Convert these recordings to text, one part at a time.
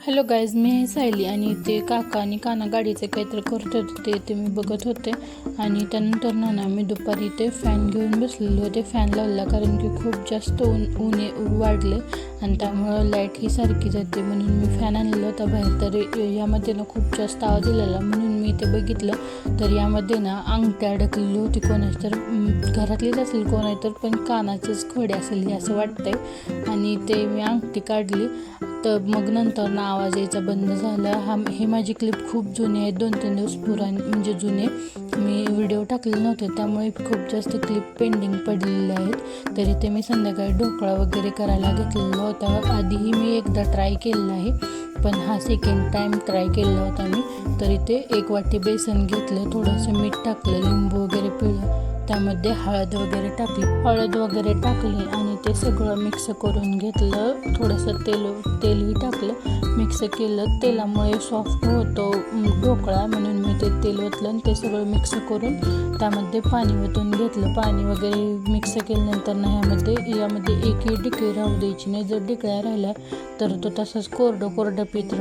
Hello guys, मी आहे सायली आणि ते काका आणि काना गाडीचे काहीतरी करत होते ते मी बघत होते. आणि त्यानंतर ना मी दुपारी ते फॅन घेऊन बसलेले होते. फॅन लावला कारण की खूप जास्त ऊन वाढले आणि त्यामुळं लाईट ही सारखी जाते म्हणून मी फॅन आणलेला होता बाहेर. तर यामध्ये ना खूप जास्त आवाज दिलेला म्हणून मी ते बघितलं तर यामध्ये ना अंगठी अडकलेली होती. कोणाच तर घरातलीच असेल कोण आहे तर, पण कानाचंच खोडे असेल हे असं वाटतंय. आणि ते मी अंगठी काढली तर मग नंतर ना आवाज यायचा बंद झाला. हे माझी क्लिप खूप जुनी आहे, 2-3 दिवस म्हणजे जुने. मी व्हिडिओ टाकले नव्हते त्यामुळे खूप जास्त क्लिप पेंडिंग पडलेले आहेत. तरी ते मी संध्याकाळी ढोकळा वगैरे करायला घेतलेला होता. आधीही मी एकदा ट्राय केलेला आहे, पण हा सेकंड टाईम ट्राय केलेला होता मी. तरी ते 1 वाटी बेसन घेतलं, थोडंसं मीठ टाकलं, लिंबू वगैरे पिळलं, त्यामध्ये हळद वगैरे टाकली आणि ते सगळं मिक्स करून घेतलं. थोडंसं तेलही टाकलं, मिक्स केलं. तेलामुळे सॉफ्ट होतो ढोकळा म्हणून मी ते तेल ओतलं आणि ते सगळं मिक्स करून त्यामध्ये पाणी ओतून घेतलं. पाणी वगैरे मिक्स केल्यानंतर ना यामध्ये एकही ढिकळी राहू द्यायची नाही. जर ढिकळ्या राहिल्या तर तो तसंच कोरडं पीठ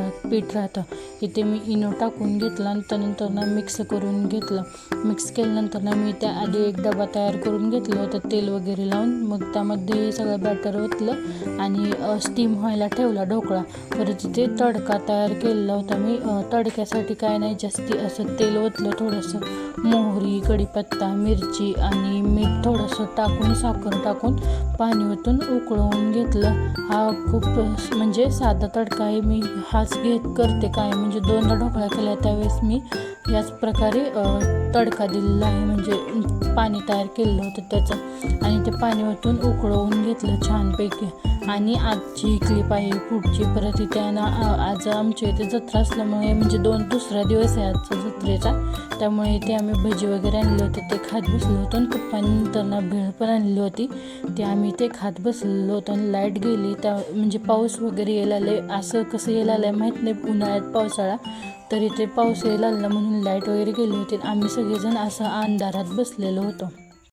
राहतं. इथे मी इनो टाकून घेतला आणि त्यानंतर ना मिक्स करून घेतलं. मिक्स केल्यानंतर ना मी त्याआधी एक डबा तयार करून घेतलं होतं तेल वगैरे लावून. मग त्यामध्ये सगळं बॅटर ओतलं आणि स्टीम व्हायला ठेवला ढोकळा. परत इथे तडका तयार केलेला होता मी. तडक्यासाठी काय नाही, जास्ती असं तेल ओतलं, थोडंसं मोहरी, कढीपत्ता, मिरची आणि मीठ थोडंसं टाकून, साखर टाकून पाणी ओतून उकळवून घेतलं. हा खूप म्हणजे साधा तडका आहे. मी हाच करते काय, म्हणजे 2दा ढोकळा केला त्यावेळेस मी याच प्रकारे तडका दिलेला आहे. म्हणजे पाणी तयार केलेलं होतं त्याचं आणि ते पाणी ओतून उकळवून घेतलं छानपैकी. आणि आजची क्लिप आहे पुढची. परत इथे आज आमच्या इथे जत्रा असल्यामुळे, म्हणजे दुसरा दिवस आहे आजचा जत्रेचा, त्यामुळे इथे आम्ही भजी वगैरे आणले होते ते खात बसलो होतो. आणि पप्पांनी ना भेळ पण आणली होती ते आम्ही ते खात बसलेलो होतो. आणि लाईट गेली म्हणजे पाऊस वगैरे यायला आले. असं कसं यायला आलं माहीत नाही, उन्हाळ्यात पावसाळा, तरी ते पाऊस यायला आला म्हणून लाईट वगैरे गेली होती. आम्ही सगळेजण असं अंधारात बसलेलो होतो.